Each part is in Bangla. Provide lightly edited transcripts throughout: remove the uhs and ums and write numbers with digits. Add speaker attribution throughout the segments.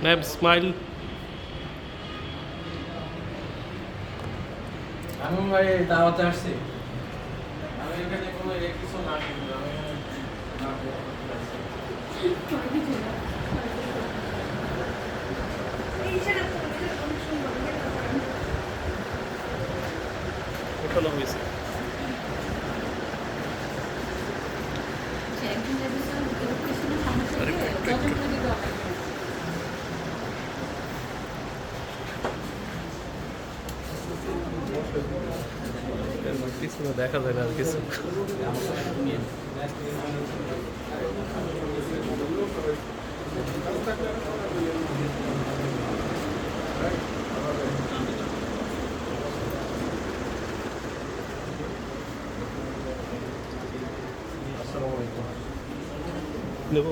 Speaker 1: নাইব স্মাইল।
Speaker 2: আমি ভাই দাওয়াতে আসছি। আমি এখানে কোনো কিছু না কিন্তু আমি
Speaker 1: ওঠানো হয়েছে। কিছু না, দেখা যায় না আর কিছু। নেব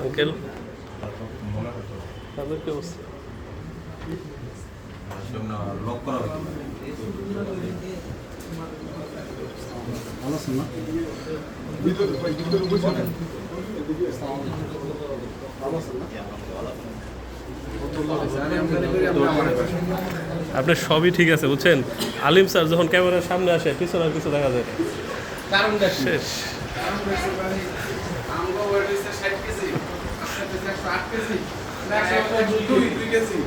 Speaker 1: আঙ্কেল, আপনার কি অবস্থা?
Speaker 3: লক করা হবে
Speaker 4: ভালো আছেন না? ভিতরে বসে নেন। ভালো আছেন না?
Speaker 1: আপনার সবই ঠিক আছে বুঝছেন। আলিম স্যার যখন ক্যামেরার সামনে আসে পিছনে আর কিছু দেখা যায় না।
Speaker 2: কারণটা
Speaker 1: শেষ।
Speaker 2: আমগো ওয়েট হইছে 60 কেজি, আপনার 108 কেজি, 102 কেজি।